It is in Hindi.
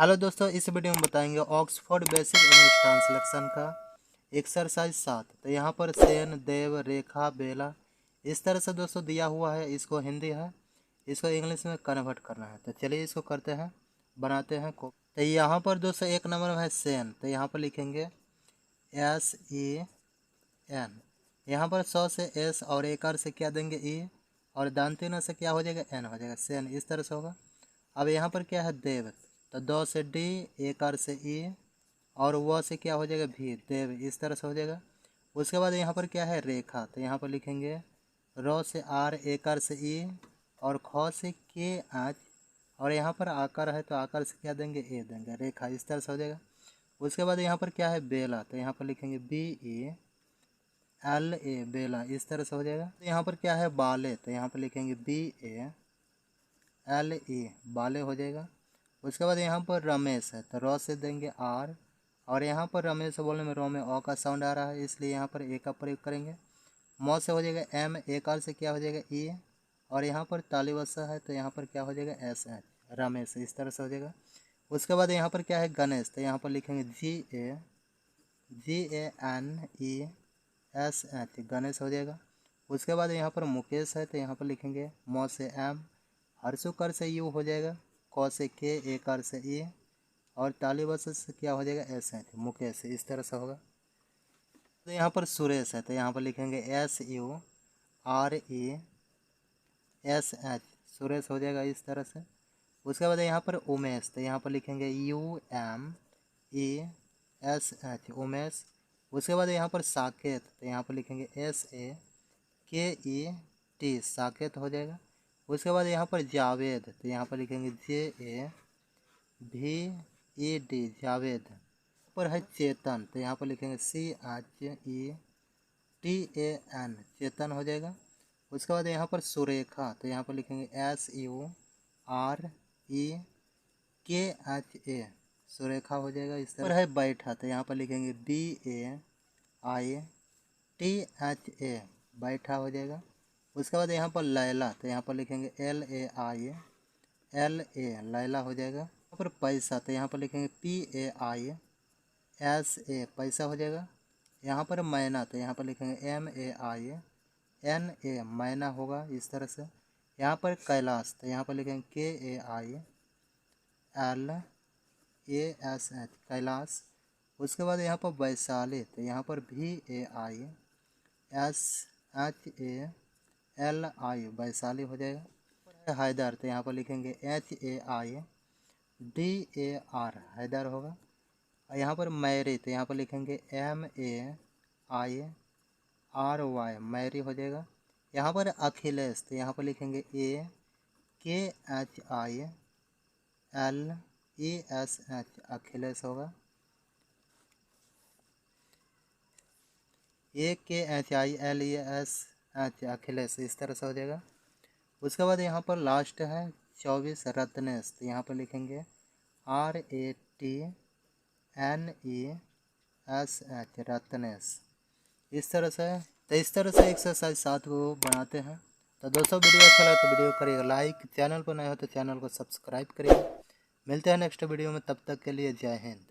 हेलो दोस्तों, इस वीडियो में बताएंगे ऑक्सफोर्ड बेसिक इंग्लिश ट्रांसलेशन का एक्सरसाइज 7। तो यहाँ पर सेन, देव, रेखा, बेला इस तरह से दोस्तों दिया हुआ है। इसको हिंदी है, इसको इंग्लिश में कन्वर्ट करना है। तो चलिए इसको करते हैं, बनाते हैं को। तो यहाँ पर दोस्तों एक नंबर में है सेन। तो यहाँ पर लिखेंगे SEN। यहाँ पर 100 से S और एकर से क्या देंगे E और दांतिन से क्या हो जाएगा N हो जाएगा, सेन इस तरह से होगा। अब यहाँ पर क्या है देव। तो 2 से D, एकर से E और व से क्या हो जाएगा भी, देव इस तरह से हो जाएगा। उसके बाद यहाँ पर क्या है रेखा। तो यहाँ पर लिखेंगे र से R, एकर से E और ख से K आँच और यहाँ पर आकर है तो आकर से क्या देंगे ए देंगे, रेखा इस तरह से हो जाएगा। उसके बाद यहाँ पर क्या है बेला। तो यहाँ पर लिखेंगे BALA, बेला इस तरह से हो जाएगा। तो यहाँ पर क्या है बाले। तो यहाँ पर लिखेंगे BALE, बाले हो जाएगा। उसके बाद यहाँ पर रमेश है। तो र से देंगे R और यहाँ पर रमेश बोलने में रो में ओ का साउंड आ रहा है, इसलिए यहाँ पर ए का प्रयोग करेंगे। मौ से हो जाएगा M, एकर से क्या हो जाएगा E और यहाँ पर तालिवसा है तो यहाँ पर क्या हो जाएगा SH, रमेश इस तरह से हो जाएगा। उसके बाद यहाँ पर क्या है गणेश। तो यहाँ पर लिखेंगे GANESH, गणेश हो जाएगा। उसके बाद यहाँ पर मुकेश है। तो यहाँ पर लिखेंगे मौ से M, हर्षुकर से U हो जाएगा, क से K, एकर से E और तालिबस से क्या हो जाएगा SH, मुकेश इस तरह से होगा। तो यहाँ पर सुरेश है। तो यहाँ पर लिखेंगे SURESH, सुरेश हो जाएगा इस तरह से। उसके बाद यहाँ पर उमेश। तो यहाँ पर लिखेंगे UMESH, उमेश। उसके बाद यहाँ पर साकेत। तो यहाँ पर लिखेंगे SAKET, साकेत हो जाएगा। उसके बाद यहाँ पर जावेद। तो यहाँ पर लिखेंगे JAVED, जावेद। पर है चेतन। तो यहाँ पर लिखेंगे CHETAN, चेतन हो जाएगा। उसके बाद यहाँ पर सुरेखा। तो यहाँ पर लिखेंगे SUREKHA, सुरेखा हो जाएगा इस तरह। पर है बैठा। तो यहाँ पर लिखेंगे BAITHA, बैठा हो जाएगा। उसके बाद यहाँ पर लैला। तो यहाँ पर लिखेंगे LAILA, लैला हो जाएगा। यहाँ पर पैसा। तो यहाँ पर लिखेंगे PAISA, पैसा हो जाएगा। यहाँ पर मैना। तो यहाँ पर लिखेंगे MAINA, मैना होगा इस तरह से। यहाँ पर कैलाश। तो यहाँ पर लिखेंगे KAILASH, कैलाश। उसके बाद यहाँ पर वैशाली। तो यहाँ पर VAISHALI, वैशाली हो जाएगा। हैदर। तो यहाँ पर लिखेंगे HAIDAR, हैदर होगा। और यहाँ पर मैरी। तो यहाँ पर लिखेंगे MAIRY, मैरी हो जाएगा। यहाँ पर अखिलेश। तो यहाँ पर लिखेंगे AKHILESH, अखिलेश होगा। AKHILESH, अखिलेश इस तरह से हो जाएगा। उसके बाद यहाँ पर लास्ट है 24 रत्नेश। तो यहाँ पर लिखेंगे RATNESH, रत्नेश इस तरह से। तो इस तरह से एक्सरसाइज 7 को बनाते हैं। तो दोस्तों वीडियो अच्छा लगा तो वीडियो को करिएगा लाइक, चैनल पर नए हो तो चैनल को सब्सक्राइब करिएगा। मिलते हैं नेक्स्ट वीडियो में, तब तक के लिए जय हिंद।